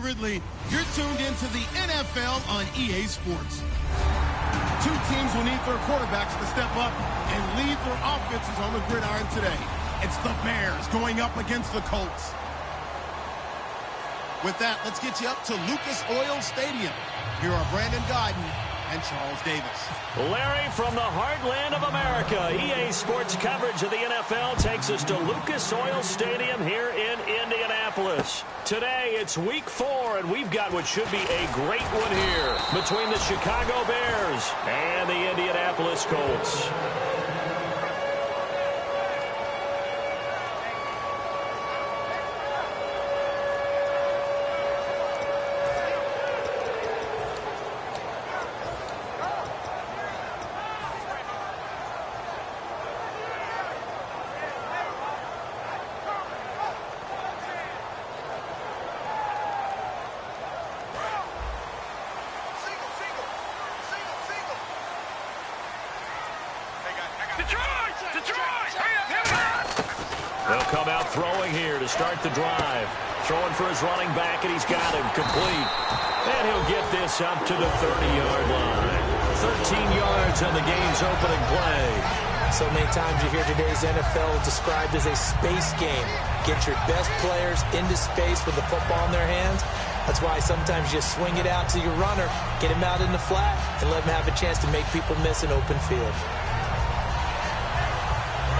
Ridley. You're tuned into the NFL on EA Sports. Two teams will need their quarterbacks to step up and lead their offenses on the gridiron today. It's the Bears going up against the Colts. With that, let's get you up to Lucas Oil Stadium. Here are Brandon Guyton and Charles Davis. Larry, from the heartland of America, EA Sports coverage of the NFL takes us to Lucas Oil Stadium here in Indianapolis. Today, it's Week 4, and we've got what should be a great one here between the Chicago Bears and the Indianapolis Colts. They'll come out throwing here to start the drive. Throwing for his running back, and he's got him complete. And he'll get this up to the 30-yard line. 13 yards on the game's opening play. So many times you hear today's NFL described as a space game. Get your best players into space with the football in their hands. That's why sometimes you swing it out to your runner, get him out in the flat, and let him have a chance to make people miss an open field.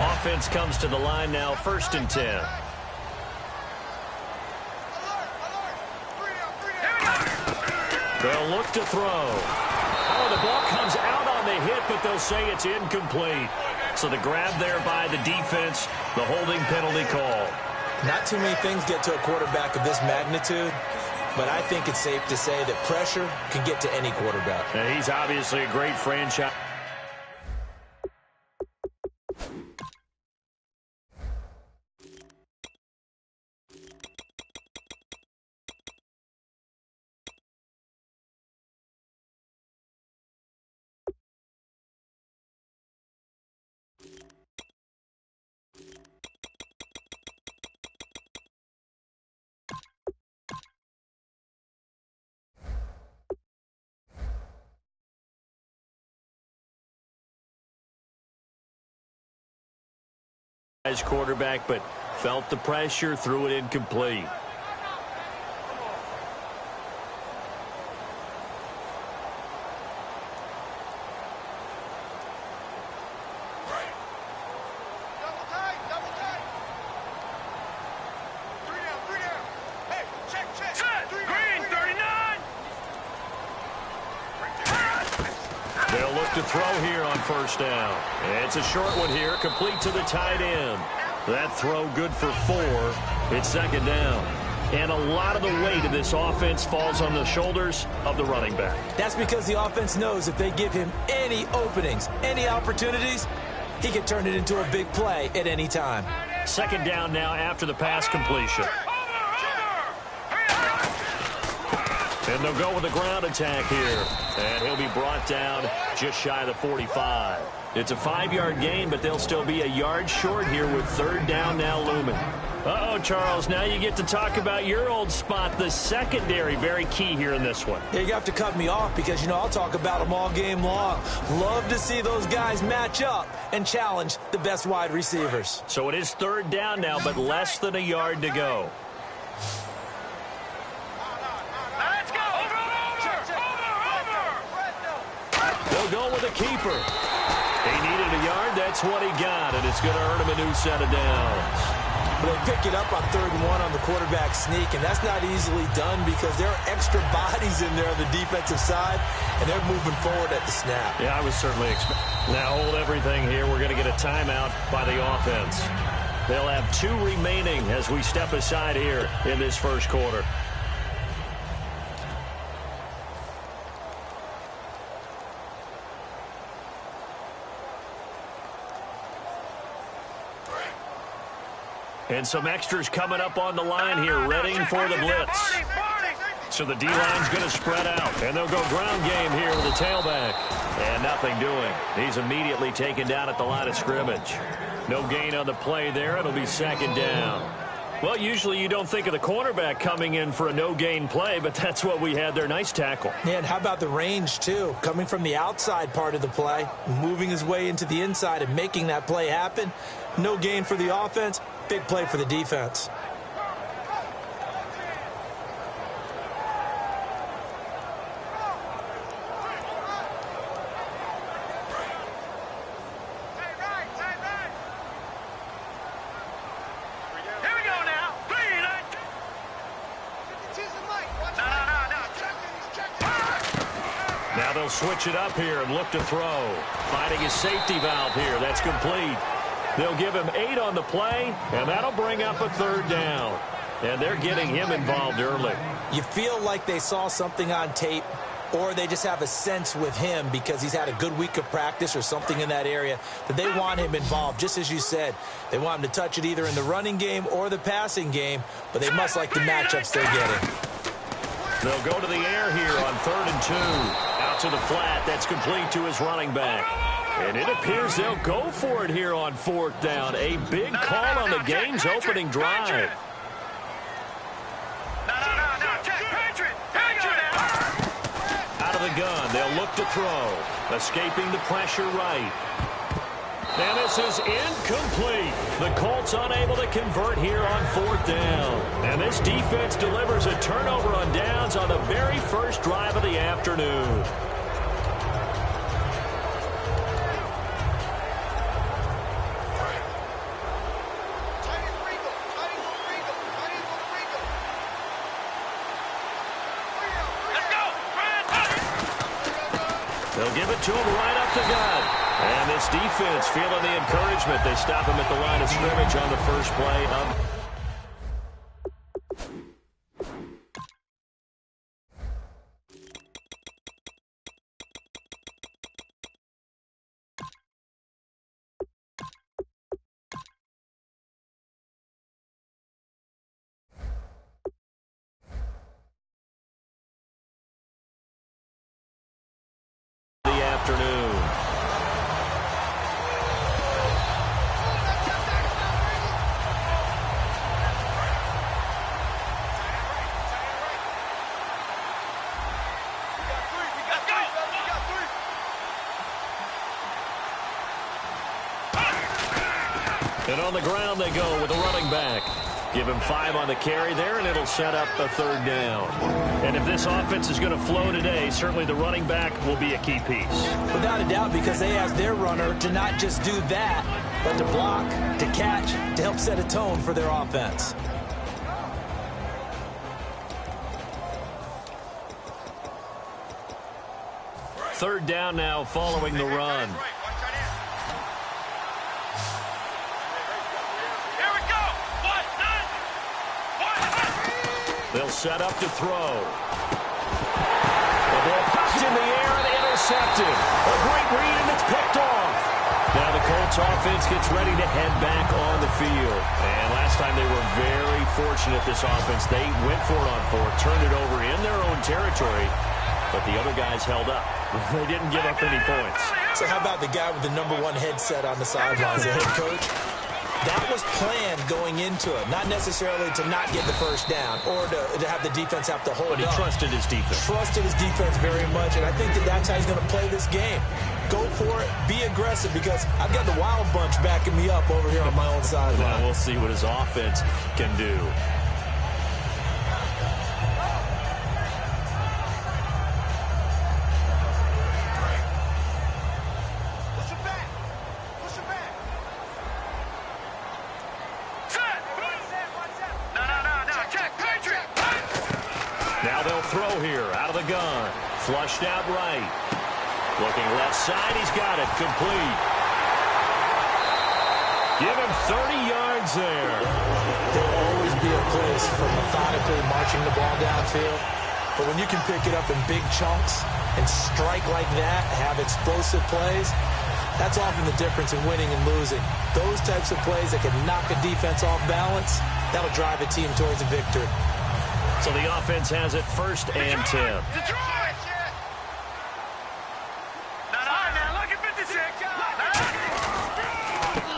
Offense comes to the line now, 1st and 10. They'll look to throw. Oh, the ball comes out on the hit, but they'll say it's incomplete. So the grab there by the defense, the holding penalty call. Not too many things get to a quarterback of this magnitude, but I think it's safe to say that pressure can get to any quarterback. And he's obviously a great franchise. Quarterback, but felt the pressure, threw it incomplete. They'll look to throw here on 1st down. It's a short one here, complete to the tight end. That throw good for 4. It's 2nd down. And a lot of the weight of this offense falls on the shoulders of the running back. That's because the offense knows if they give him any openings, any opportunities, he can turn it into a big play at any time. 2nd down now after the pass completion. And they'll go with a ground attack here. And he'll be brought down just shy of the 45. It's a 5-yard gain, but they'll still be a yard short here with 3rd down now looming. Uh-oh, Charles, now you get to talk about your old spot, the secondary. Very key here in this one. Yeah, you have to cut me off because, you know, I'll talk about them all game long. Love to see those guys match up and challenge the best wide receivers. So it is 3rd down now, but less than a yard to go. They'll go with a keeper. He needed a yard. That's what he got, and it's going to earn him a new set of downs. But they pick it up on 3rd and 1 on the quarterback sneak, and that's not easily done because there are extra bodies in there on the defensive side, and they're moving forward at the snap. Yeah, I was certainly expecting. Now hold everything here. We're going to get a timeout by the offense. They'll have 2 remaining as we step aside here in this 1st quarter. And some extras coming up on the line here, ready for the blitz. So the D-line's going to spread out, and they'll go ground game here with the tailback. And nothing doing. He's immediately taken down at the line of scrimmage. No gain on the play there. It'll be 2nd down. Well, usually you don't think of the cornerback coming in for a no-gain play, but that's what we had there. Nice tackle. Yeah, and how about the range, too? Coming from the outside part of the play, moving his way into the inside and making that play happen. No gain for the offense, big play for the defense. Now they'll switch it up here and look to throw. Finding his safety valve here. That's complete. They'll give him 8 on the play, and that'll bring up a 3rd down. And they're getting him involved early. You feel like they saw something on tape, or they just have a sense with him because he's had a good week of practice or something in that area that they want him involved. Just as you said, they want him to touch it either in the running game or the passing game, but they must like the matchups they're getting. They'll go to the air here on 3rd and 2. Out to the flat. That's complete to his running back. And it appears they'll go for it here on 4th down. A big call on the game's opening drive. Out of the gun. They'll look to throw. Escaping the pressure right. And this is incomplete. The Colts unable to convert here on 4th down. And this defense delivers a turnover on downs on the very first drive of the afternoon. They'll give it to him right up the gut. And this defense feeling the encouragement. They stop him at the line of scrimmage on the first play of the afternoon. And on the ground they go with the running back. Give him 5 on the carry there, and it'll set up a 3rd down. And if this offense is going to flow today, certainly the running back will be a key piece. Without a doubt, because they ask their runner to not just do that, but to block, to catch, to help set a tone for their offense. Third down now following the run. They'll set up to throw. The ball popped in the air and intercepted. A great read, and it's picked off. Now the Colts offense gets ready to head back on the field. And last time they were very fortunate, this offense. They went for it on 4th, turned it over in their own territory, but the other guys held up. They didn't give up any points. So how about the guy with the #1 headset on the sidelines, the head coach? That was planned going into it, not necessarily to not get the first down or to have the defense have to hold up. But he trusted his defense. Trusted his defense very much, and I think that's how he's going to play this game. Go for it, be aggressive, because I've got the Wild Bunch backing me up over here on my own sideline. Well, we'll see what his offense can do. Now they'll throw here out of the gun. Flushed out right. Looking left side. He's got it. Complete. Give him 30 yards there. There'll always be a place for methodically marching the ball downfield. But when you can pick it up in big chunks and strike like that, have explosive plays, that's often the difference in winning and losing. Those types of plays that can knock a defense off balance, that'll drive a team towards a victory. So the offense has it 1st and 10.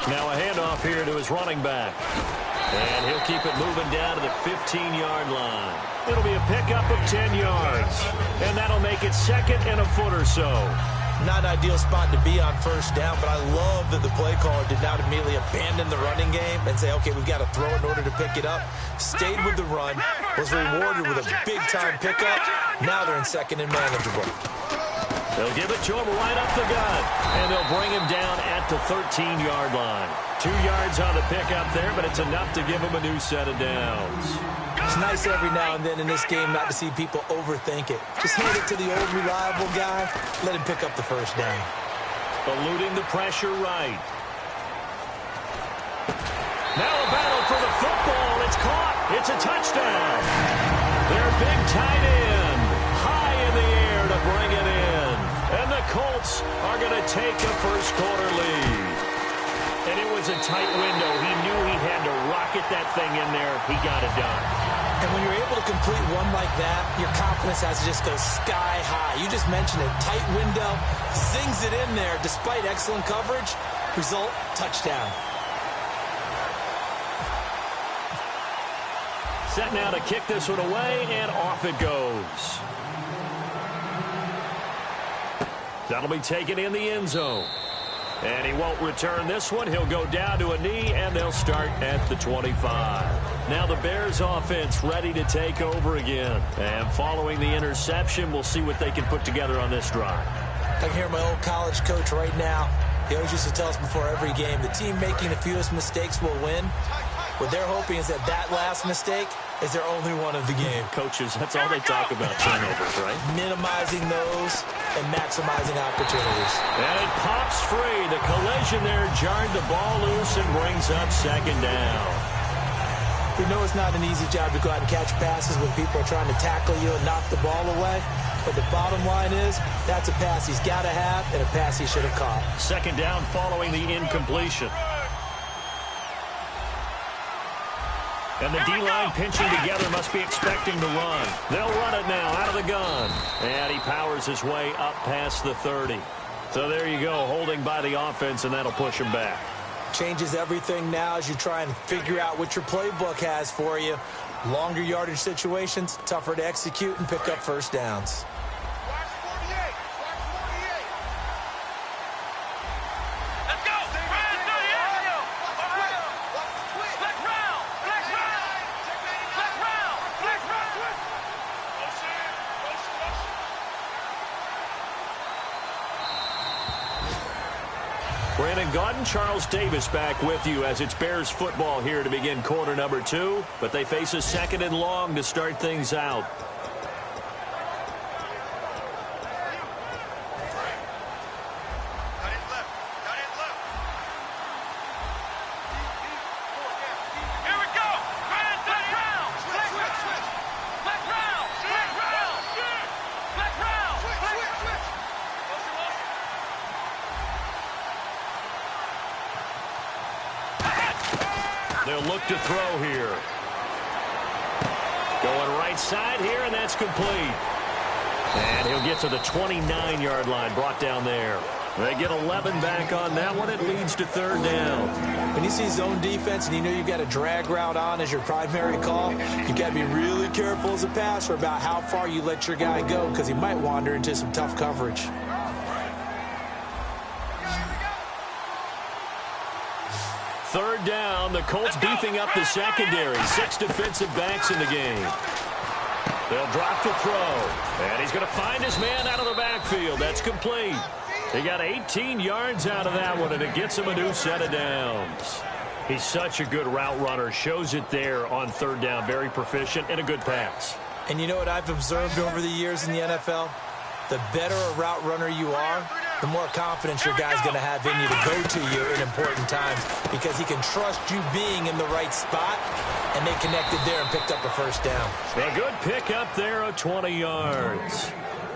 Now a handoff here to his running back. And he'll keep it moving down to the 15-yard line. It'll be a pickup of 10 yards. And that'll make it second and a foot or so. Not an ideal spot to be on first down, but I love that the play caller did not immediately abandon the running game and say, okay, we've got to throw in order to pick it up. Stayed with the run, was rewarded with a big-time pickup. Now they're in second and manageable. They'll give it to him right up the gut, and they'll bring him down at the 13-yard line. 2 yards on the pickup there, but it's enough to give him a new set of downs. It's nice every now and then in this game not to see people overthink it. Just hand it to the old reliable guy. Let him pick up the first down. Eluding the pressure right. Now a battle for the football. It's caught. It's a touchdown. Their big tight end high in the air to bring it in. And the Colts are going to take a first-quarter lead. And it was a tight window. He knew he had to rocket that thing in there. He got it done. And when you're able to complete one like that, your confidence has to just go sky high. You just mentioned it. Tight window, zings it in there despite excellent coverage. Result, touchdown. Set now to kick this one away, and off it goes. That'll be taken in the end zone. And he won't return this one. He'll go down to a knee, and they'll start at the 25. Now the Bears offense ready to take over again. And following the interception, we'll see what they can put together on this drive. I can hear my old college coach right now. He always used to tell us before every game, the team making the fewest mistakes will win. What they're hoping is that last mistake is their only one of the game. Coaches, that's all they talk about, turnovers, right? Minimizing those and maximizing opportunities. And it pops free. The collision there jarred the ball loose and brings up second down. We know it's not an easy job to go out and catch passes when people are trying to tackle you and knock the ball away. But the bottom line is, that's a pass he's got to have and a pass he should have caught. Second down following the incompletion. And the D-line pinching together must be expecting to run. They'll run it now out of the gun. And he powers his way up past the 30. So there you go, holding by the offense, and that'll push him back. Changes everything now as you try and figure out what your playbook has for you. Longer yardage situations, tougher to execute and pick up first downs. Brandon Gaudin, Charles Davis back with you as it's Bears football here to begin quarter number 2. But they face a second and long to start things out. They'll look to throw here. Going right side here, and that's complete. And he'll get to the 29-yard line, brought down there. They get 11 back on that one. It leads to third down. When you see zone defense and you know you've got a drag route on as your primary call, you've got to be really careful as a passer about how far you let your guy go because he might wander into some tough coverage. Third down, the Colts beefing up the secondary. 6 defensive backs in the game. They'll drop the throw. And he's going to find his man out of the backfield. That's complete. He got 18 yards out of that one, and it gets him a new set of downs. He's such a good route runner. Shows it there on third down. Very proficient and a good pass. And you know what I've observed over the years in the NFL? The better a route runner you are, the more confidence your guy's going to have in you to go to you in important times because he can trust you being in the right spot, and they connected there and picked up a first down. A good pick up there of 20 yards.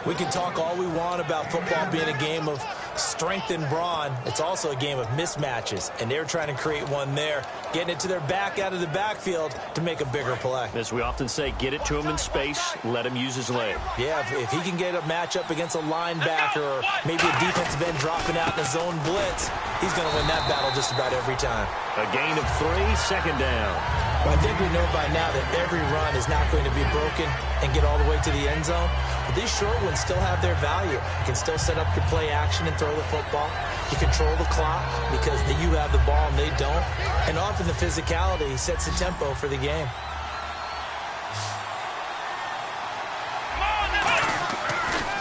We can talk all we want about football being a game of strength and brawn. It's also a game of mismatches, and they're trying to create one there, getting it to their back out of the backfield to make a bigger play. As we often say, get it to him in space, let him use his leg. Yeah, if he can get a matchup against a linebacker or maybe a defensive end dropping out in a zone blitz, he's going to win that battle just about every time. A gain of 3, second down. Well, I think we know by now that every run is not going to be broken and get all the way to the end zone. But these short ones still have their value. You can still set up your play action and throw the football. You control the clock because you have the ball and they don't. And often the physicality sets the tempo for the game.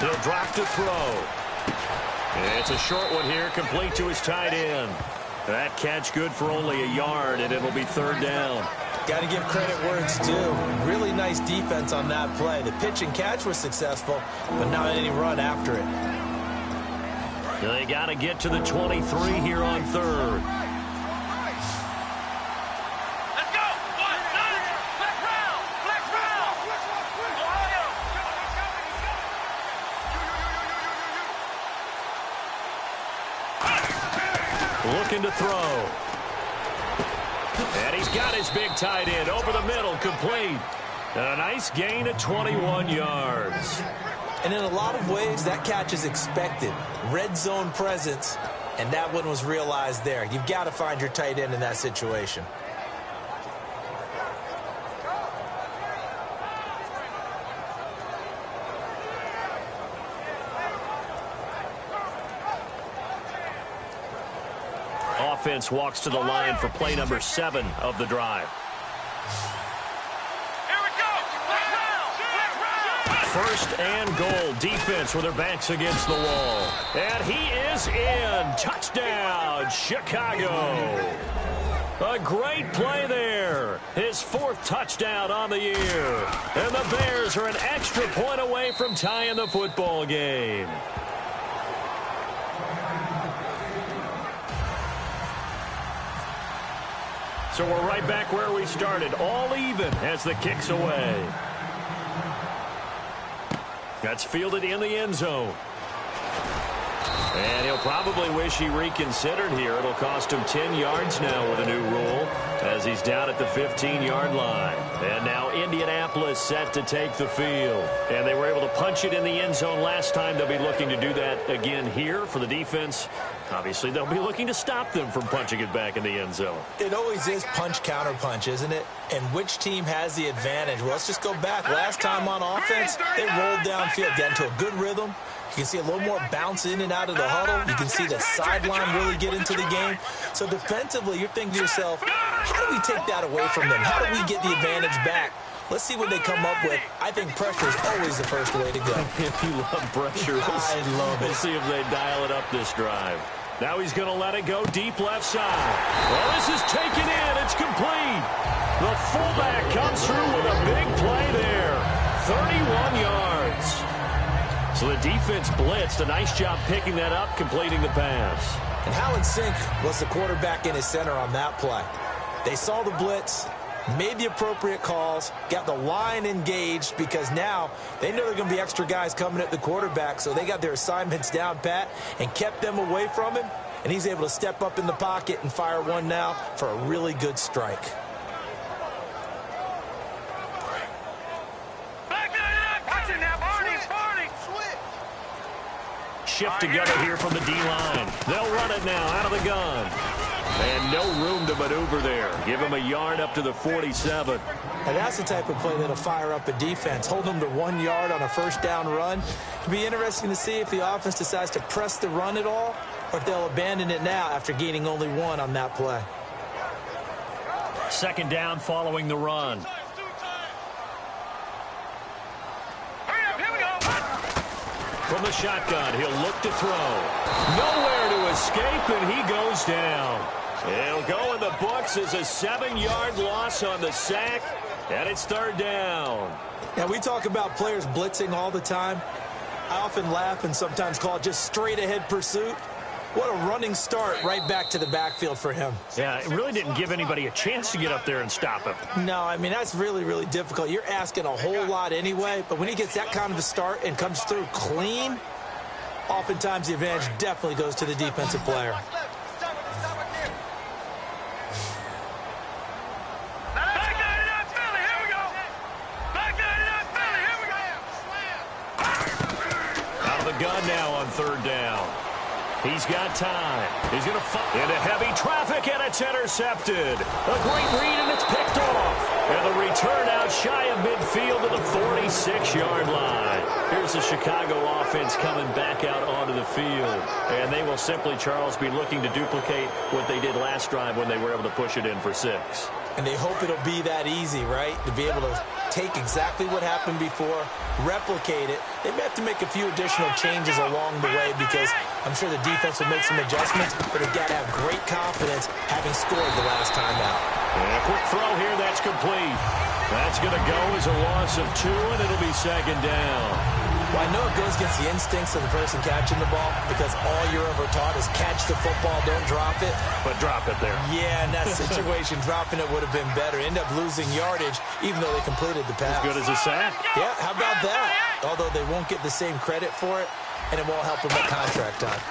He'll drop to throw. It's a short one here, complete to his tight end. That catch good for only a yard, and it'll be third down. Got to give credit where it's due. Really nice defense on that play. The pitch and catch was successful, but not any run after it. They got to get to the 23 here on third. Let's go! Flex round! Looking to throw. And he's got his big tight end over the middle, complete. And a nice gain of 21 yards. And in a lot of ways, that catch is expected. Red zone presence, and that one was realized there. You've got to find your tight end in that situation. Offense walks to the line for play number 7 of the drive. Here we go! First and goal. Defense with their backs against the wall. And he is in. Touchdown, Chicago. A great play there. His 4th touchdown on the year. And the Bears are an extra point away from tying the football game. So we're right back where we started, all even as the kick's away. That's fielded in the end zone. And he'll probably wish he reconsidered here. It'll cost him 10 yards now with a new rule as he's down at the 15-yard line. And now Indianapolis set to take the field. And they were able to punch it in the end zone last time. They'll be looking to do that again here for the defense. Obviously, they'll be looking to stop them from punching it back in the end zone. It always is punch-counter-punch, isn't it? And which team has the advantage? Well, let's just go back. Last time on offense, they rolled downfield, got into a good rhythm. You can see a little more bounce in and out of the huddle. You can see the sideline really get into the game. So defensively, you're thinking to yourself, how do we take that away from them? How do we get the advantage back? Let's see what they come up with. I think pressure is always the first way to go. If you love pressure, I love it. We'll see if they dial it up this drive. Now he's going to let it go deep left side. Well, this is taken in. It's complete. The fullback comes through with a big play there. 31 yards. So the defense blitzed. A nice job picking that up, completing the pass. And how in sync was the quarterback in his center on that play? They saw the blitz, made the appropriate calls, got the line engaged because now they know there are going to be extra guys coming at the quarterback, so they got their assignments down pat and kept them away from him, and he's able to step up in the pocket and fire one now for a really good strike. Shift together here from the D-line. They'll run it now out of the gun. And no room to maneuver there. Give him a yard up to the 47. And that's the type of play that'll fire up a defense. Hold them to 1 yard on a first down run. It'll be interesting to see if the offense decides to press the run at all or if they'll abandon it now after gaining only 1 on that play. Second down following the run. From the shotgun, he'll look to throw. Nowhere to escape, and he goes down. It'll go in the books as a 7-yard loss on the sack, and it's third down. Now, we talk about players blitzing all the time. I often laugh and sometimes call it just straight-ahead pursuit. What a running start right back to the backfield for him. Yeah, it really didn't give anybody a chance to get up there and stop him. No, I mean, that's really, really difficult. You're asking a whole lot anyway, but when he gets that kind of a start and comes through clean, oftentimes the advantage definitely goes to the defensive player. Out of the gun now on third down. He's got time. He's going to fight into heavy traffic, and it's intercepted. A great read, and it's picked off. And the return out shy of midfield to the 46-yard line. Here's the Chicago offense coming back out onto the field. And they will simply, Charles, be looking to duplicate what they did last drive when they were able to push it in for 6. And they hope it'll be that easy, right? To be able to take exactly what happened before, replicate it. They may have to make a few additional changes along the way because I'm sure the defense will make some adjustments, but they've got to have great confidence having scored the last time out. And a quick throw here, that's complete. That's going to go as a loss of 2, and it'll be second down. Well, I know it goes against the instincts of the person catching the ball because all you're ever taught is catch the football, don't drop it. But drop it there. Yeah, in that situation, dropping it would have been better. End up losing yardage, even though they completed the pass. As good as a sack. Yeah, how about that? Although they won't get the same credit for it, and it won't help them at contract time.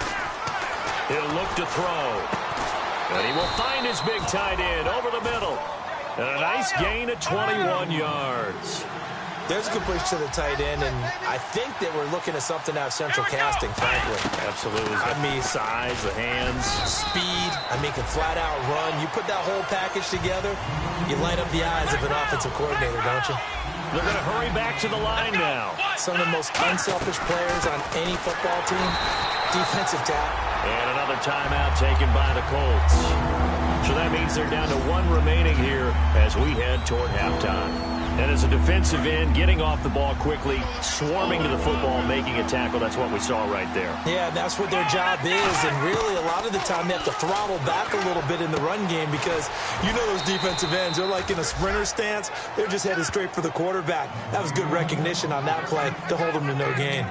He'll look to throw. And he will find his big tight end over the middle. And a nice gain of 21 yards. There's a completion to the tight end, and I think that we're looking at something out of central casting, frankly. Absolutely. I mean, size, the hands. Speed. I mean, can flat out run. You put that whole package together, you light up the eyes of an offensive coordinator, don't you? They're going to hurry back to the line now. Some of the most unselfish players on any football team, defensive tackle. And another timeout taken by the Colts. So that means they're down to 1 remaining here as we head toward halftime. And as a defensive end, getting off the ball quickly, swarming to the football, making a tackle, that's what we saw right there. Yeah, that's what their job is. And really, a lot of the time, they have to throttle back a little bit in the run game because you know those defensive ends, they're like in a sprinter stance. They're just headed straight for the quarterback. That was good recognition on that play to hold them to no gain.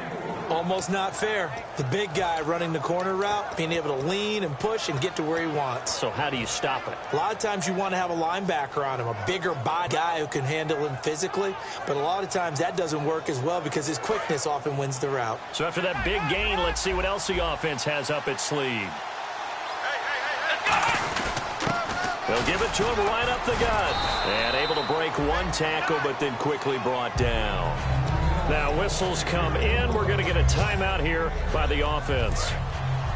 Almost not fair. The big guy running the corner route, being able to lean and push and get to where he wants. So how do you stop it? A lot of times you want to have a linebacker on him, a bigger body guy who can handle him physically. But a lot of times that doesn't work as well because his quickness often wins the route. So after that big gain, let's see what else the offense has up its sleeve. They'll give it to him right up the gut. And able to break 1 tackle, but then quickly brought down. Now whistles come in. We're going to get a timeout here by the offense.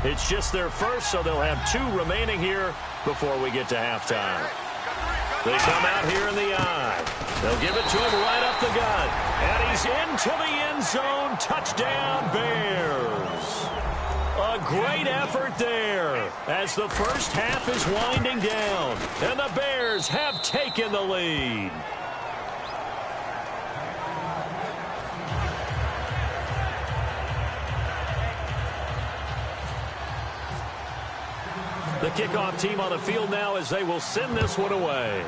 It's just their first, so they'll have 2 remaining here before we get to halftime. They come out here in the eye. They'll give it to him right up the gut. And he's into the end zone. Touchdown, Bears. A great effort there as the first half is winding down. And the Bears have taken the lead. The kickoff team on the field now as they will send this one away.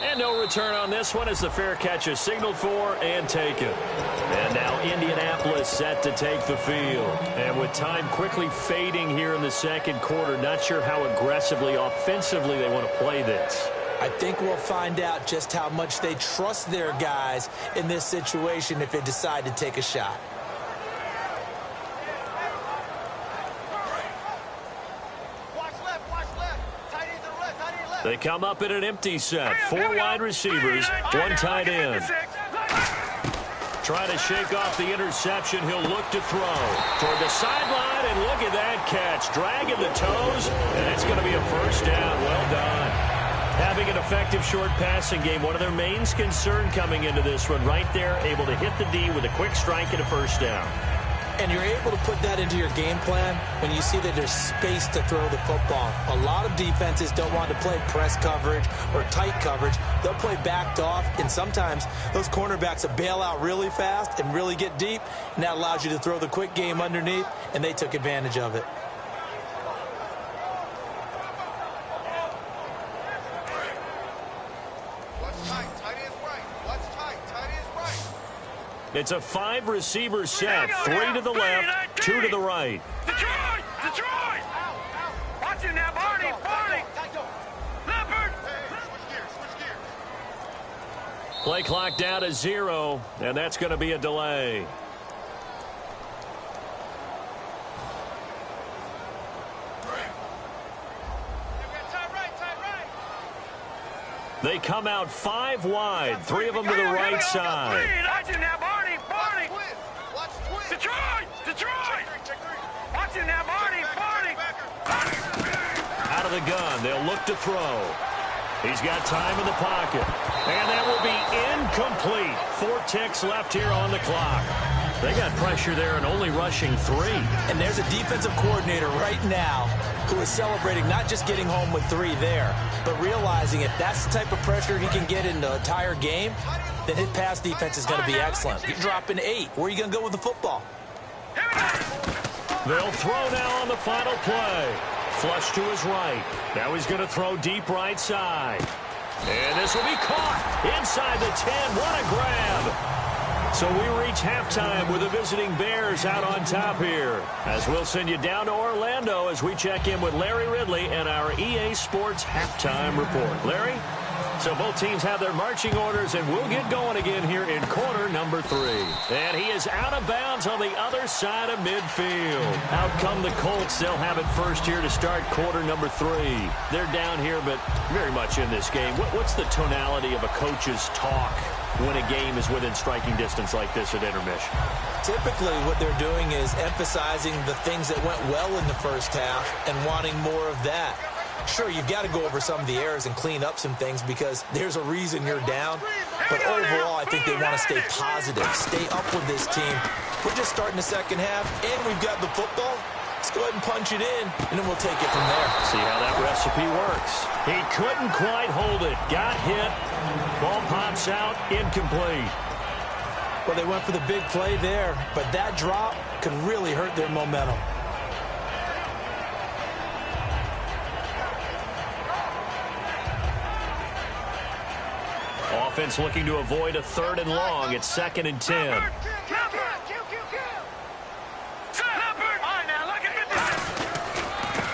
And no return on this one as the fair catch is signaled for and taken. And now Indianapolis set to take the field. And with time quickly fading here in the second quarter, not sure how aggressively, offensively they want to play this. I think we'll find out just how much they trust their guys in this situation if they decide to take a shot. They come up in an empty set. 4 wide receivers, 1 tight end. Trying to shake off the interception. He'll look to throw toward the sideline, and look at that catch. Dragging the toes, and it's going to be a first down. Well done. Having an effective short passing game, one of their main concern coming into this one. Right there, able to hit the D with a quick strike and a first down. And you're able to put that into your game plan when you see that there's space to throw the football. A lot of defenses don't want to play press coverage or tight coverage. They'll play backed off, and sometimes those cornerbacks will bail out really fast and really get deep, and that allows you to throw the quick game underneath, and they took advantage of it. It's a 5-receiver set. 3 to the left, 2 to the right. Detroit! Detroit! Watch it now, Barney! Barney! Leopard! Play clock down to 0, and that's going to be a delay. They come out 5 wide, 3 of them to the right side. Watch it now, Barney! Barney! Detroit! Detroit! Watch it now, Barney! Barney! Out of the gun, they'll look to throw. He's got time in the pocket. And that will be incomplete. 4 ticks left here on the clock. They got pressure there and only rushing 3. And there's a defensive coordinator right now who is celebrating not just getting home with 3 there, but realizing if that's the type of pressure he can get in the entire game, then his pass defense is going to be excellent. You're dropping 8. Where are you going to go with the football? They'll throw now on the final play. Flush to his right. Now he's going to throw deep right side. And this will be caught inside the 10. What a grab. So we reach halftime with the visiting Bears out on top here. As we'll send you down to Orlando as we check in with Larry Ridley and our EA Sports halftime report. Larry? So both teams have their marching orders, and we'll get going again here in quarter number 3. And he is out of bounds on the other side of midfield. Out come the Colts. They'll have it first here to start quarter number 3. They're down here, but very much in this game. What's the tonality of a coach's talk when a game is within striking distance like this at intermission? Typically what they're doing is emphasizing the things that went well in the first half and wanting more of that. Sure, you've got to go over some of the errors and clean up some things because there's a reason you're down. But overall, I think they want to stay positive, stay up with this team. We're just starting the second half, and we've got the football. Let's go ahead and punch it in, and then we'll take it from there. See how that recipe works. He couldn't quite hold it. Got hit. Ball pops out. Incomplete. Well, they went for the big play there, but that drop could really hurt their momentum. Offense looking to avoid a 3rd and long. It's 2nd and 10.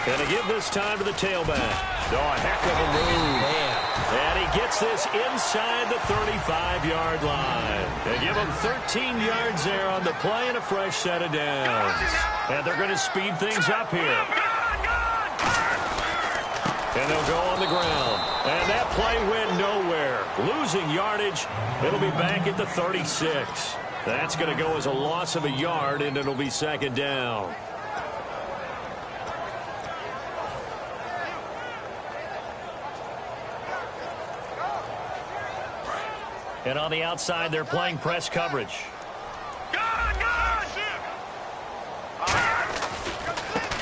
Going to give this time to the tailback. Oh, a heck of a move. Man. And he gets this inside the 35-yard line. They give him 13 yards there on the play and a fresh set of downs. And they're going to speed things up here. And they'll go on the ground. And that play went nowhere. Losing yardage. It'll be back at the 36. That's going to go as a loss of a yard, and it'll be 2nd down. And on the outside, they're playing press coverage.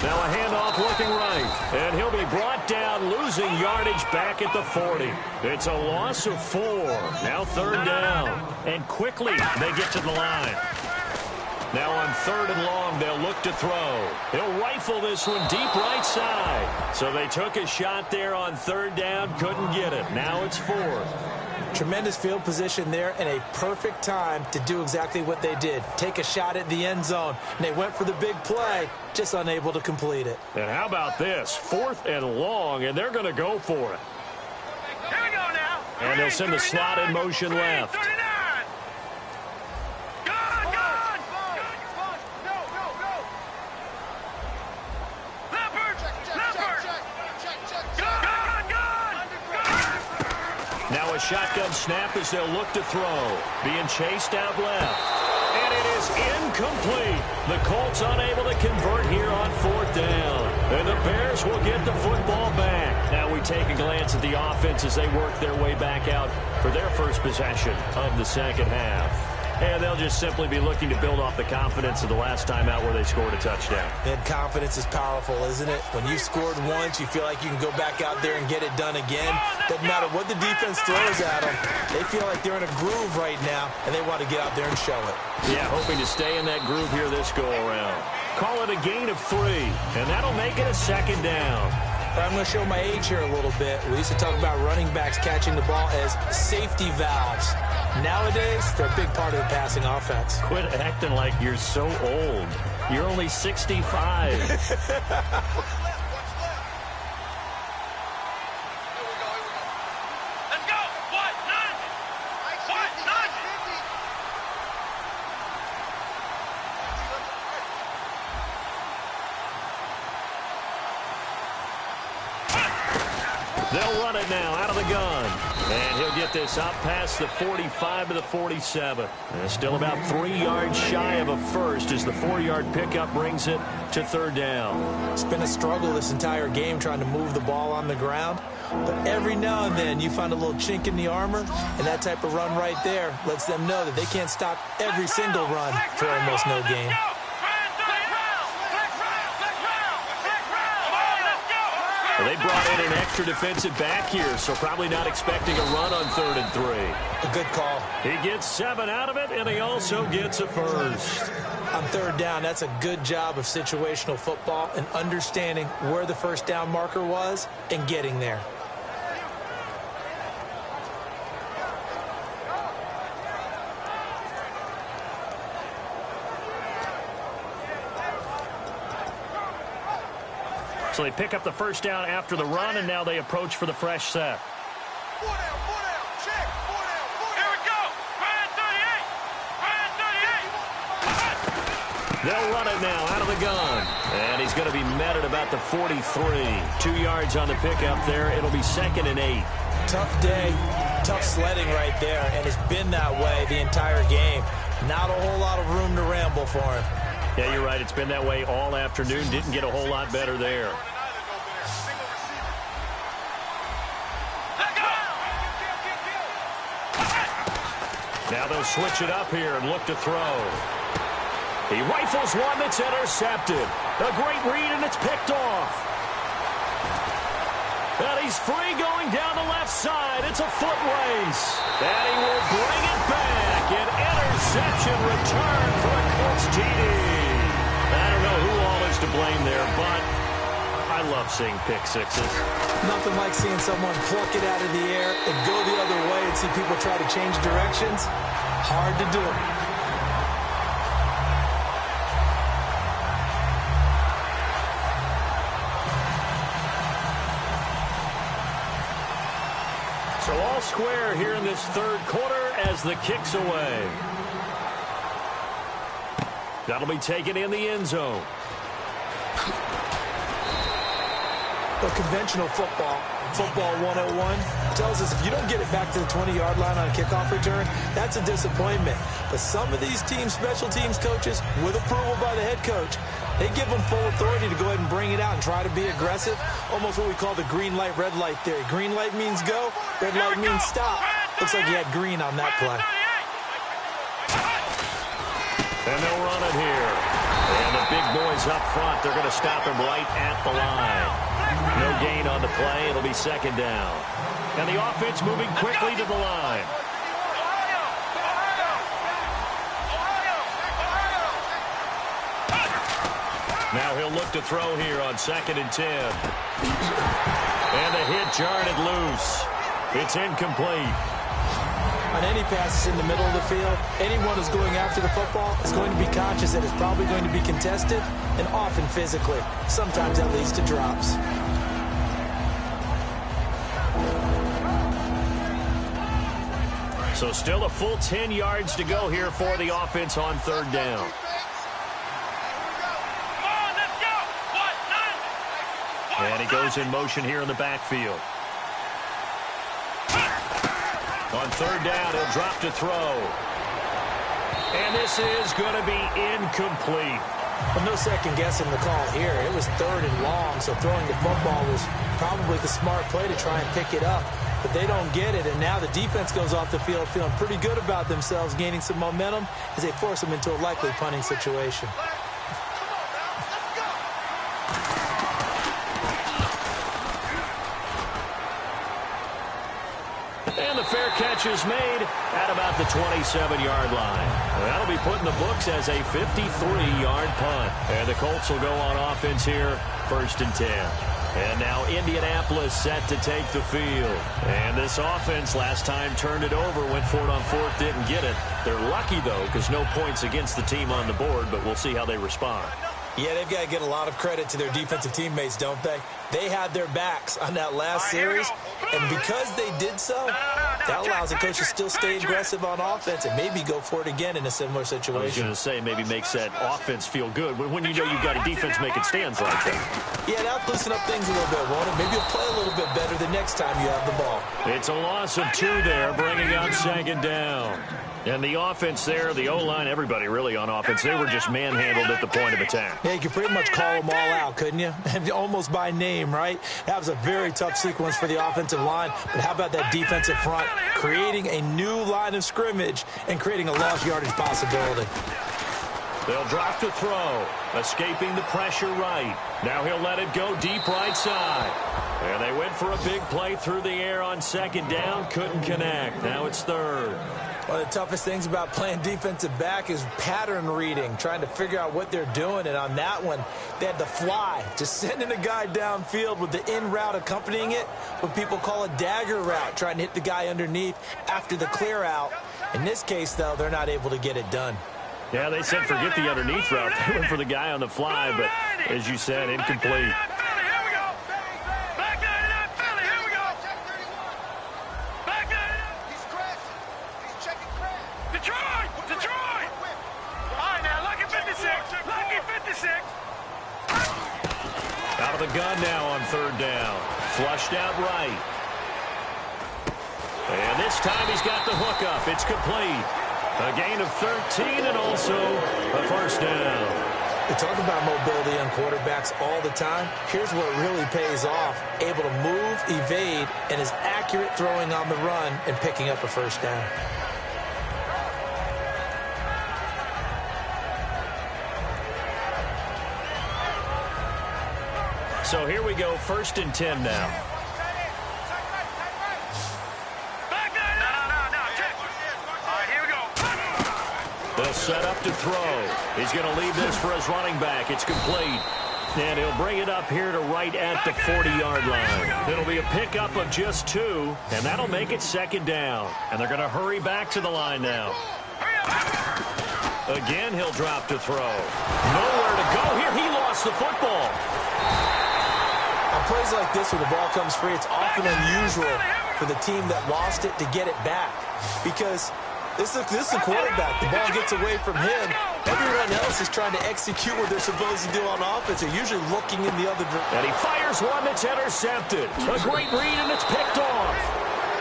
Now a handoff looking right. And he'll be brought down, losing yardage back at the 40. It's a loss of 4. Now 3rd down. And quickly they get to the line. Now on 3rd and long, they'll look to throw. He'll rifle this one deep right side. So they took a shot there on 3rd down, couldn't get it. Now it's 4th. Tremendous field position there and a perfect time to do exactly what they did. Take a shot at the end zone. And they went for the big play, just unable to complete it. And how about this? 4th and long, and they're going to go for it. Here we go now. And they'll send the slot in motion left. 39. Now a shotgun snap as they'll look to throw. Being chased out left. And it is incomplete. The Colts unable to convert here on 4th down. And the Bears will get the football back. Now we take a glance at the offense as they work their way back out for their first possession of the second half. And they'll just simply be looking to build off the confidence of the last time out where they scored a touchdown. And confidence is powerful, isn't it? When you've scored once, you feel like you can go back out there and get it done again. Doesn't matter what the defense throws at them. They feel like they're in a groove right now, and they want to get out there and show it. Yeah, hoping to stay in that groove here this go-around. Call it a gain of 3, and that'll make it a 2nd down. I'm going to show my age here a little bit. We used to talk about running backs catching the ball as safety valves. Nowadays, they're a big part of the passing offense. Quit acting like you're so old. You're only 65. They'll run it now out of the gun. And he'll get this up past the 45 to the 47. And still about 3 yards shy of a first as the 4-yard pickup brings it to third down. It's been a struggle this entire game trying to move the ball on the ground. But every now and then you find a little chink in the armor, and that type of run right there lets them know that they can't stop every single run for almost no gain. Well, they brought in an extra defensive back here, so probably not expecting a run on 3rd and 3. A good call. He gets 7 out of it, and he also gets a first. On 3rd down, that's a good job of situational football and understanding where the first down marker was and getting there. So they pick up the first down after the run, and now they approach for the fresh set. 4 down, check, 4 down. Here we go, Ryan 38. They'll run it now out of the gun. And he's going to be met at about the 43. 2 yards on the pickup there. It'll be 2nd and 8. Tough day, tough sledding right there, and it's been that way the entire game. Not a whole lot of room to ramble for him. Yeah, you're right. It's been that way all afternoon. Didn't get a whole lot better there. Now they'll switch it up here and look to throw. He rifles one that's intercepted. A great read, and it's picked off. And he's free going down the left side. It's a foot race. And he will bring it back. An interception return for a Colts TD. I don't know who all is to blame there, but I love seeing pick sixes. Nothing like seeing someone pluck it out of the air and go the other way and see people try to change directions. Hard to do. So all square here in this 3rd quarter as the kick's away. That'll be taken in the end zone. The conventional football 101, tells us if you don't get it back to the 20-yard line on a kickoff return, that's a disappointment. But some of these teams, special teams coaches, with approval by the head coach, they give them full authority to go ahead and bring it out and try to be aggressive. Almost what we call the green light, red light theory. Green light means go, red light means stop. Looks like he had green on that play. And they'll run it here. And the big boys up front, they're going to stop him right at the line. No gain on the play. It'll be 2nd down. And the offense moving quickly to the line. Now he'll look to throw here on 2nd and 10. And the hit jarred it loose. It's incomplete. On any passes in the middle of the field, anyone who's going after the football is going to be conscious that it's probably going to be contested and often physically. Sometimes that leads to drops. So still a full 10 yards to go here for the offense on 3rd down. And he goes in motion here in the backfield. On 3rd down, he'll drop to throw. And this is going to be incomplete. Well, no second guessing the call here. It was 3rd and long, so throwing the football was probably the smart play to try and pick it up. But they don't get it, and now the defense goes off the field feeling pretty good about themselves, gaining some momentum as they force them into a likely punting situation. And the fair catch is made at about the 27-yard line. That'll be put in the books as a 53-yard punt. And the Colts will go on offense here, 1st and 10. And now Indianapolis set to take the field. And this offense last time turned it over, went for it on fourth, didn't get it. They're lucky, though, because no points against the team on the board, but we'll see how they respond. Yeah, they've got to get a lot of credit to their defensive teammates, don't they? They had their backs on that last series, and because they did so, that allows the coach to still stay aggressive on offense and maybe go for it again in a similar situation. I was going to say maybe makes that offense feel good when you know you've got a defense making stands like that. Yeah, that'll loosen up things a little bit, won't it? Maybe you'll play a little bit better the next time you have the ball. It's a loss of 2 there, bringing up second down. And the offense there, the O-line, everybody really on offense, they were just manhandled at the point of attack. Yeah, you could pretty much call them all out, couldn't you? Almost by name, right? That was a very tough sequence for the offensive line. But how about that defensive front creating a new line of scrimmage and creating a lost yardage possibility? They'll drop to throw, escaping the pressure right. Now he'll let it go deep right side. And they went for a big play through the air on second down, couldn't connect. Now it's third. One of the toughest things about playing defensive back is pattern reading, trying to figure out what they're doing. And on that one, they had to fly, just sending a guy downfield with the in route accompanying it, what people call a dagger route, trying to hit the guy underneath after the clear out. In this case, though, they're not able to get it done. Yeah, they said forget the underneath route. They went for the guy on the fly, but as you said, incomplete. Out of the gun now on third down. Flushed out right. And this time he's got the hook up. It's complete. A gain of 13 and also a first down. We talk about mobility on quarterbacks all the time. Here's where it really pays off. Able to move, evade, and is accurate throwing on the run and picking up a first down. So here we go, 1st and 10 now. They'll set up to throw. He's going to leave this for his running back. It's complete. And he'll bring it up here to right at the 40-yard line. It'll be a pickup of just 2, and that'll make it second down. And they're going to hurry back to the line now. Again, he'll drop to throw. Nowhere to go here. He lost the football. On plays like this where the ball comes free, it's often unusual for the team that lost it to get it back. Because this is the quarterback. The ball gets away from him. Everyone else is trying to execute what they're supposed to do on offense. They're usually looking in the other direction. And he fires one that's intercepted. A great read, and it's picked off.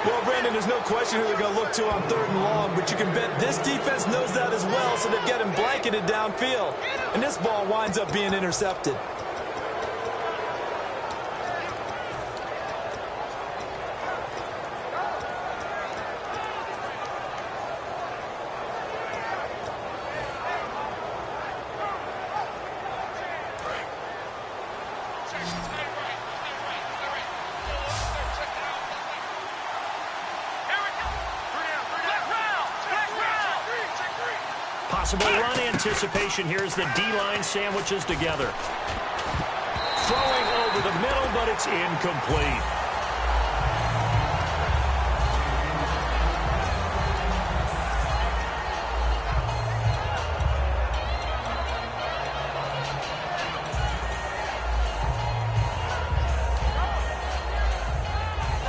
Well, Brandon, there's no question who they're going to look to on 3rd and long, but you can bet this defense knows that as well, so they're getting blanketed downfield. And this ball winds up being intercepted. Possible run anticipation here as the D-line sandwiches together. Throwing over the middle, but it's incomplete.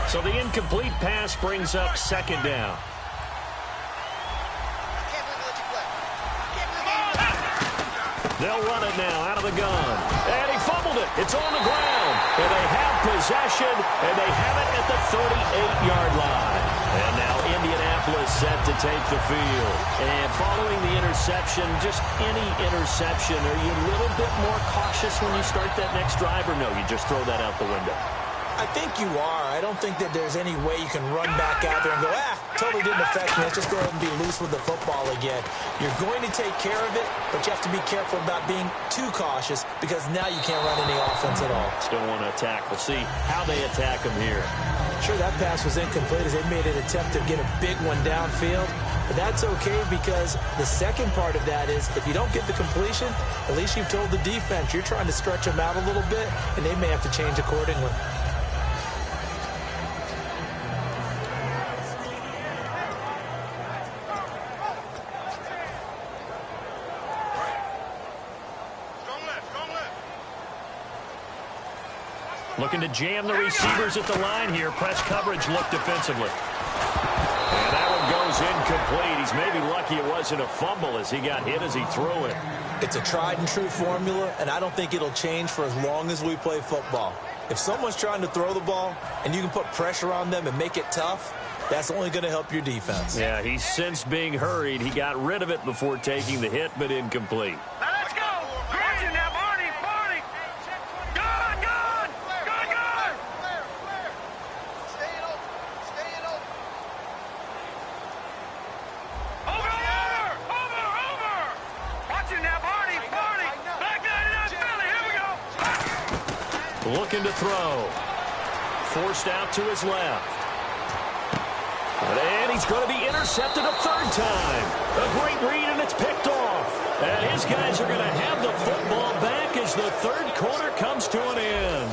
So the incomplete pass brings up second down. They'll run it now out of the gun. And he fumbled it. It's on the ground. And they have possession, and they have it at the 38-yard line. And now Indianapolis set to take the field. And following the interception, just any interception, are you a little bit more cautious when you start that next drive, or no, you just throw that out the window? I think you are. I don't think that there's any way you can run back out there and go, totally didn't affect me. Let's just go ahead and be loose with the football again. You're going to take care of it, but you have to be careful about being too cautious because now you can't run any offense at all. Still want to attack. We'll see how they attack them here. Sure, that pass was incomplete as they made an attempt to get a big one downfield. But that's okay because the second part of that is if you don't get the completion, at least you've told the defense you're trying to stretch them out a little bit, and they may have to change accordingly. Looking to jam the receivers at the line here. Press coverage look defensively. And that one goes incomplete. He's maybe lucky it wasn't a fumble as he got hit as he threw it. It's a tried and true formula, and I don't think it'll change for as long as we play football. If someone's trying to throw the ball and you can put pressure on them and make it tough, that's only going to help your defense. Yeah, he's since being hurried. He got rid of it before taking the hit, but incomplete. Let's go! Watching now, Marty! Good! Stay it open! Over! Watching now, Marty! Back down in Philly, here we go! Looking to throw. Forced out to his left. And he's going to be intercepted a third time. A great read, and it's picked off. And his guys are going to have the football back as the third quarter comes to an end.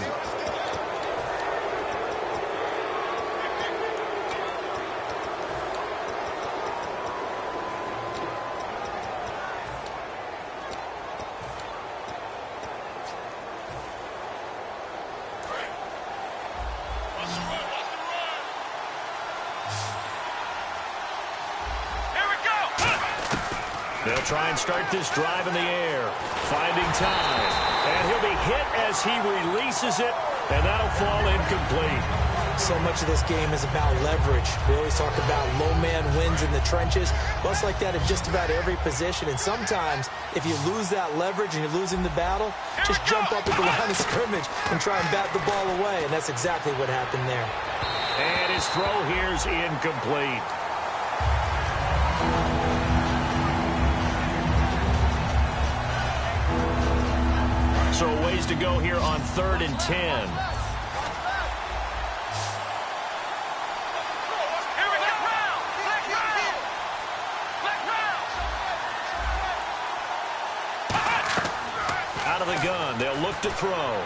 They'll try and start this drive in the air. Finding time. And he'll be hit as he releases it. And that'll fall incomplete. So much of this game is about leverage. We always talk about low man wins in the trenches. Well, it's like that at just about every position. And sometimes, if you lose that leverage and you're losing the battle, just jump up at the line of scrimmage and try and bat the ball away. And that's exactly what happened there. And his throw here's incomplete. So a ways to go here on 3rd and 10. Here we go! Black round! Out of the gun, they'll look to throw.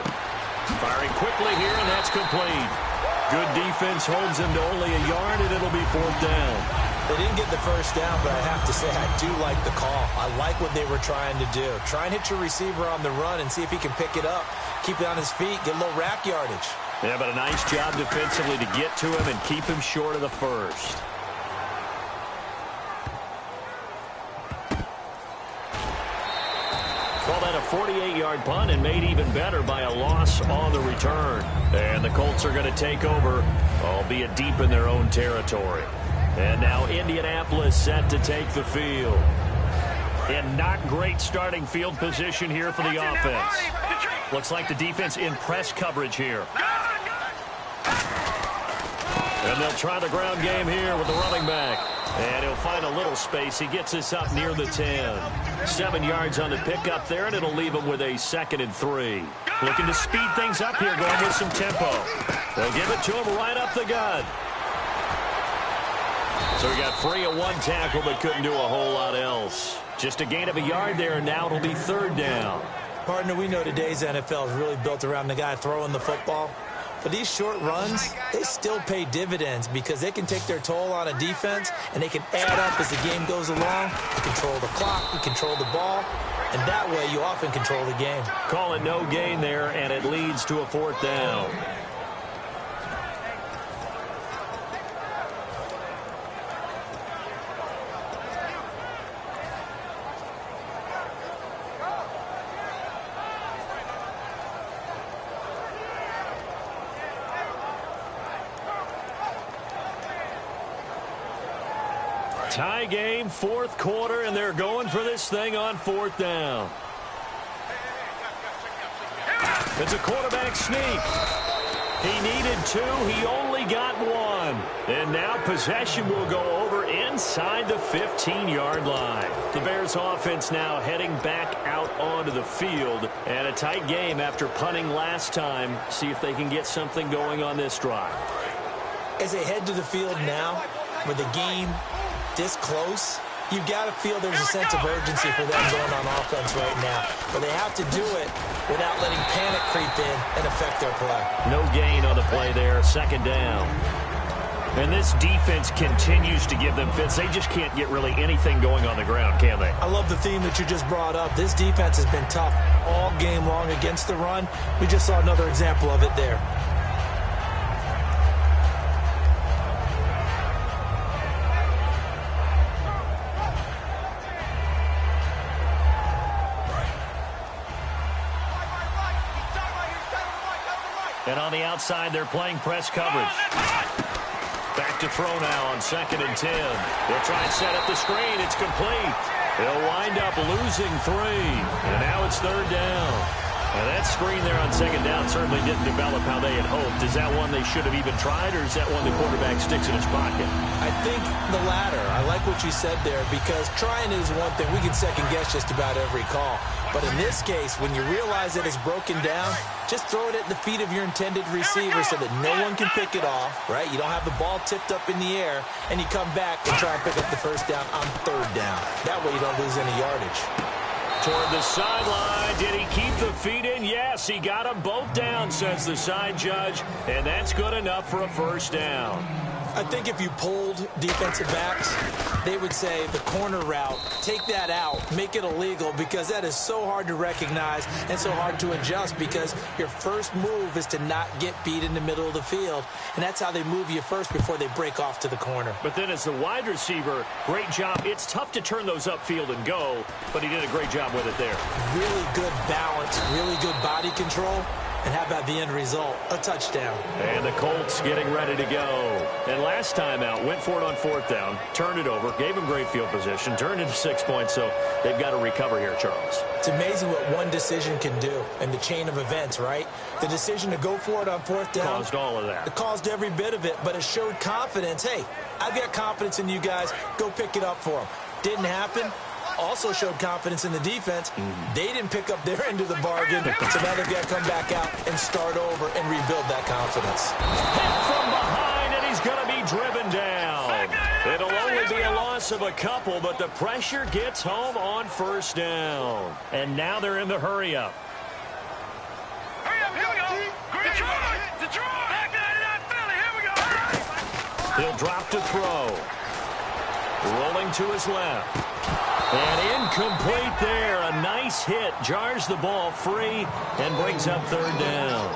Firing quickly here, and that's complete. Good defense holds him to only a yard, and it'll be 4th down. They didn't get the first down, but I have to say I do like the call. I like what they were trying to do. Try and hit your receiver on the run and see if he can pick it up, keep it on his feet, get a little rack yardage. Yeah, but a nice job defensively to get to him and keep him short of the first. Call that a 48-yard punt and made even better by a loss on the return. And the Colts are going to take over, albeit deep in their own territory. And now Indianapolis set to take the field. In not great starting field position here for the offense. Looks like the defense in press coverage here. And they'll try the ground game here with the running back. And he'll find a little space. He gets us up near the 10. 7 yards on the pickup there, and it'll leave him with a 2nd and 3. Looking to speed things up here, going with some tempo. They'll give it to him right up the gut. So he got free of one tackle, but couldn't do a whole lot else. Just a gain of a yard there, and now it'll be 3rd down. Partner, we know today's NFL is really built around the guy throwing the football. But these short runs, they still pay dividends because they can take their toll on a defense, and they can add up as the game goes along. You control the clock, you control the ball, and that way you often control the game. Call it no gain there, and it leads to a 4th down. Tie game, 4th quarter, and they're going for this thing on 4th down. It's a quarterback sneak. He needed 2. He only got 1. And now possession will go over inside the 15-yard line. The Bears offense now heading back out onto the field. And a tight game after punting last time. See if they can get something going on this drive. As they head to the field now, with the game this close, you've got to feel there's a sense of urgency for them going on offense right now. But they have to do it without letting panic creep in and affect their play. No gain on the play there, second down. And this defense continues to give them fits. They just can't get really anything going on the ground, can they? I love the theme that you just brought up. This defense has been tough all game long against the run. We just saw another example of it there. And on the outside, they're playing press coverage. Back to throw now on 2nd and 10. They'll try and set up the screen. It's complete. They'll wind up losing 3. And now it's 3rd down. Now that screen there on 2nd down certainly didn't develop how they had hoped. Is that one they should have even tried, or is that one the quarterback sticks in his pocket? I think the latter. I like what you said there, because trying is one thing. We can second guess just about every call. But in this case, when you realize that it's broken down, just throw it at the feet of your intended receiver so that no one can pick it off, right? You don't have the ball tipped up in the air, and you come back and try and pick up the 1st down on 3rd down. That way you don't lose any yardage. Toward the sideline. Did he keep the feet in? Yes, he got them both down, says the side judge, and that's good enough for a 1st down. I think if you polled defensive backs, they would say the corner route, take that out, make it illegal, because that is so hard to recognize and so hard to adjust, because your first move is to not get beat in the middle of the field, and that's how they move you first before they break off to the corner. But then as the wide receiver, great job. It's tough to turn those upfield and go, but he did a great job with it there. Really good balance, really good body control. And how about the end result? A touchdown. And the Colts getting ready to go. And last time out, went for it on 4th down, turned it over, gave him great field position, turned it to 6 points, so they've got to recover here, Charles. It's amazing what one decision can do in the chain of events, right? The decision to go for it on 4th down. Caused all of that. It caused every bit of it, but it showed confidence. Hey, I've got confidence in you guys. Go pick it up for them. Didn't happen. Also showed confidence in the defense. They didn't pick up their end of the bargain, so now they've got to come back out and start over and rebuild that confidence. Hit from behind, and he's going to be driven down. It'll only be a loss of a couple, but the pressure gets home on 1st down. And now they're in the hurry-up. Hurry up, here we go. Detroit! Back out of that Philly, here we go. He'll drop to throw. Rolling to his left. And incomplete there. A nice hit. Jars the ball free and brings up 3rd down.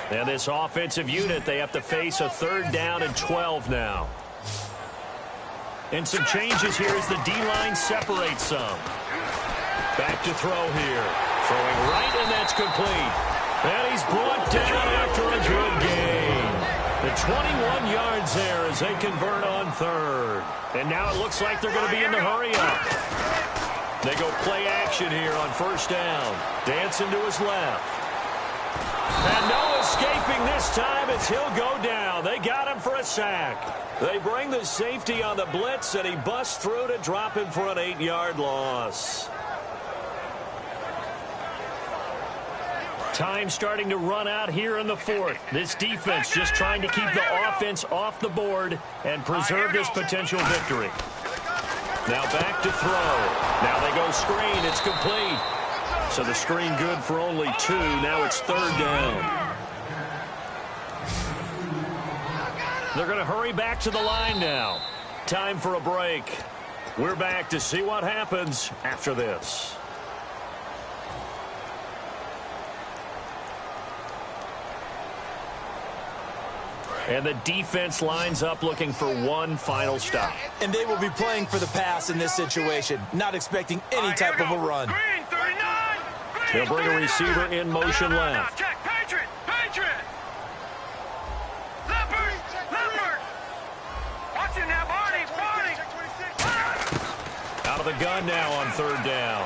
And this offensive unit, they have to face a 3rd down and 12 now. And some changes here as the D-line separates some. Back to throw here. Throwing right, and that's complete. And he's brought down after a good gain. The 21 yards there as they convert on 3rd. And now it looks like they're going to be in the hurry-up. They go play action here on 1st down. Dancing to his left. And no escaping this time as he'll go down. They got him for a sack. They bring the safety on the blitz, and he busts through to drop him for an 8-yard loss. Time starting to run out here in the 4th. This defense just trying to keep the offense off the board and preserve this potential victory. Now back to throw. Now they go screen. It's complete. So the screen good for only 2. Now it's 3rd down. They're going to hurry back to the line now. Time for a break. We're back to see what happens after this. And the defense lines up looking for one final stop. And they will be playing for the pass in this situation, not expecting any type of a run. Green, 39. They'll bring a receiver in motion left. Check, Patriot. Leopard. Watching now, Barney. Out of the gun now on 3rd down.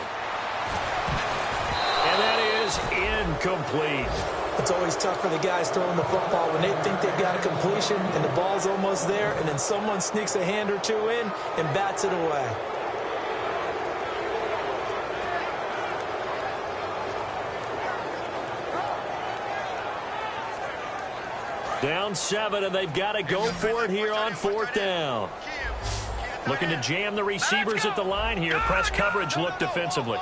And that is incomplete. It's always tough for the guys throwing the football when they think they've got a completion and the ball's almost there, and then someone sneaks a hand or two in and bats it away. Down 7, and they've got to go for it here on 4th down. Looking to jam the receivers at the line here. Press coverage look defensively.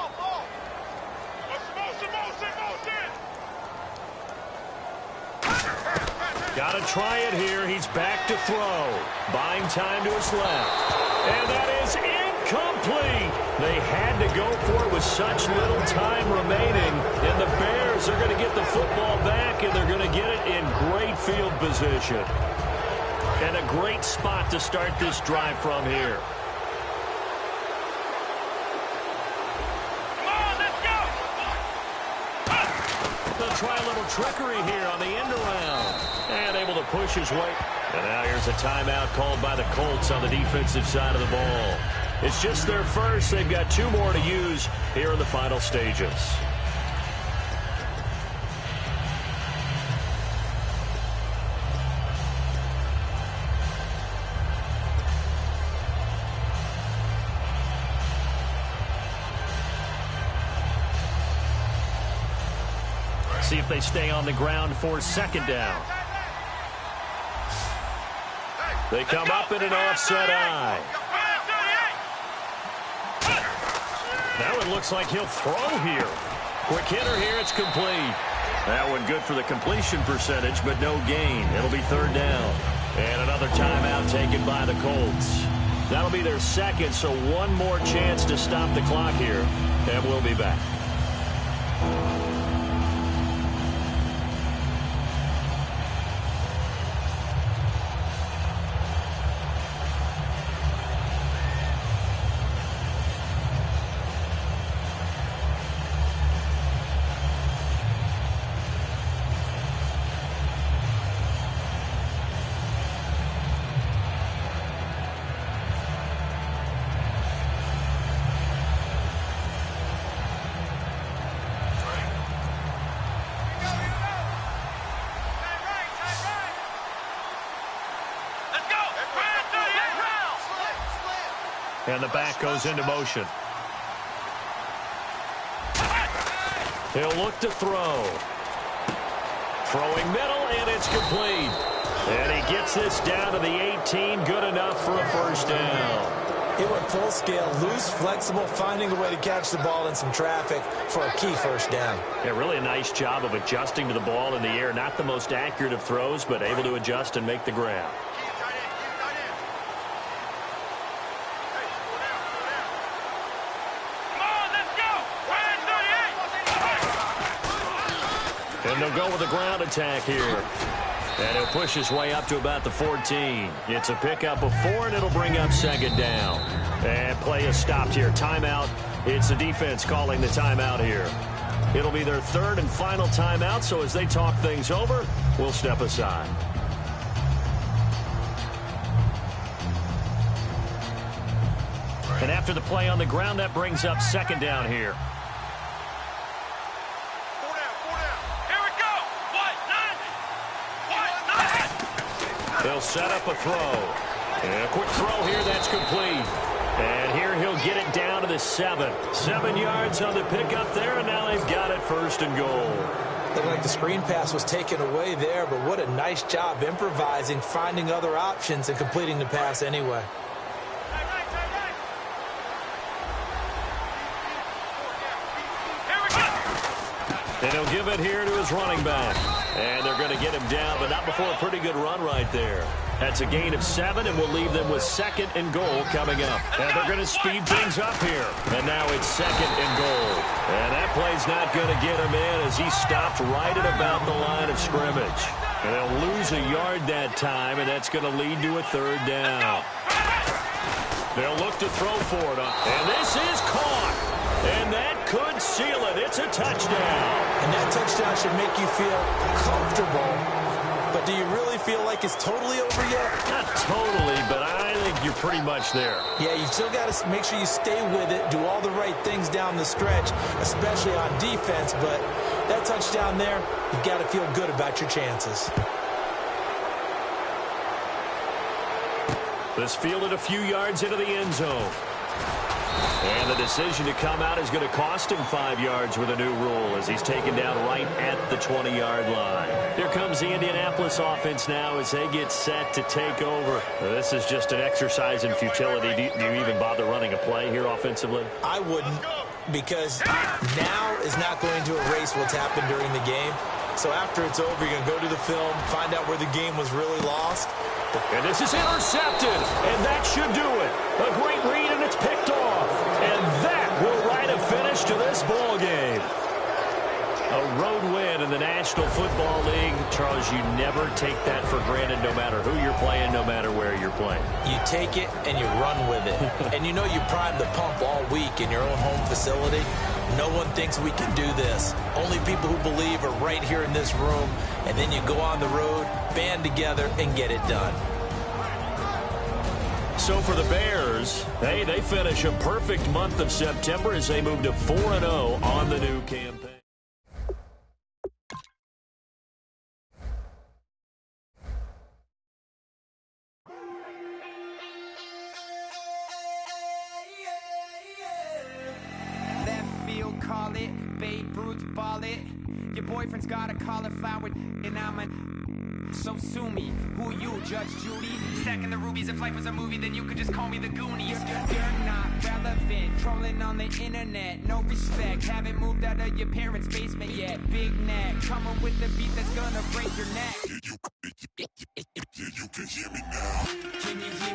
Got to try it here. He's back to throw. Buying time to his left. And that is incomplete. They had to go for it with such little time remaining. And the Bears are going to get the football back, and they're going to get it in great field position. And a great spot to start this drive from here. They'll try a little trickery here on the end around. And able to push his way. And now here's a timeout called by the Colts on the defensive side of the ball. It's just their first. They've got 2 more to use here in the final stages. See if they stay on the ground for 2nd down. They come up in an offset eye. Now it looks like he'll throw here. Quick hitter here, it's complete. That one good for the completion percentage, but no gain. It'll be 3rd down. And another timeout taken by the Colts. That'll be their 2nd, so 1 more chance to stop the clock here. And we'll be back. And the back goes into motion. He'll look to throw. Throwing middle, and it's complete. And he gets this down to the 18. Good enough for a 1st down. He went full scale, loose, flexible, finding a way to catch the ball in some traffic for a key 1st down. Yeah, really a nice job of adjusting to the ball in the air. Not the most accurate of throws, but able to adjust and make the grab. And they'll go with a ground attack here. And he'll push his way up to about the 14. It's a pickup of 4, and it'll bring up 2nd down. And play is stopped here. Timeout. It's the defense calling the timeout here. It'll be their 3rd and final timeout, so as they talk things over, we'll step aside. And after the play on the ground, that brings up 2nd down here. They'll set up a throw. And a quick throw here, that's complete. And here he'll get it down to the 7. 7 yards on the pickup there, and now they've got it 1st and goal. Looked like the screen pass was taken away there, but what a nice job improvising, finding other options, and completing the pass anyway. And he'll give it here to his running back. And they're going to get him down, but not before a pretty good run right there. That's a gain of 7, and we'll leave them with 2nd and goal coming up. And they're going to speed things up here. And now it's 2nd and goal. And that play's not going to get him in as he stopped right at about the line of scrimmage. And they'll lose a yard that time, and that's going to lead to a 3rd down. They'll look to throw for it. And this is caught. And that could seal it. It's a touchdown. And that touchdown should make you feel comfortable But do you really feel like it's totally over yet? Not totally, but I think you're pretty much there. Yeah, you still got to make sure you stay with it, do all the right things down the stretch, especially on defense. But that touchdown there, you've got to feel good about your chances. This fielded a few yards into the end zone. And the decision to come out is going to cost him 5 yards with a new rule as he's taken down right at the 20-yard line. Here comes the Indianapolis offense now as they get set to take over. This is just an exercise in futility. Do you even bother running a play here offensively? I wouldn't, because now is not going to erase what's happened during the game. So after it's over, you're going to go to the film, find out where the game was really lost. And this is intercepted, and that should do it. A great read, and it's picked off. And that will write a finish to this ball game. A road win in the National Football League. Charles, you never take that for granted no matter who you're playing, no matter where you're playing. You take it and you run with it. And you know you prime the pump all week in your own home facility. No one thinks we can do this. Only people who believe are right here in this room. And then you go on the road, band together, and get it done. So for the Bears, hey, they finish a perfect month of September as they move to 4-0 on the new campaign. Left field, call it. Babe Ruth, ball it. Your boyfriend's got a cauliflower, and I'm a... So sue me, who you, Judge Judy? Stacking the rubies, if life was a movie, then you could just call me the Goonies. You're not relevant, trolling on the internet, no respect. Haven't moved out of your parents' basement yet. Big neck, coming with the beat that's gonna break your neck. You can hear me now. Can you hear me?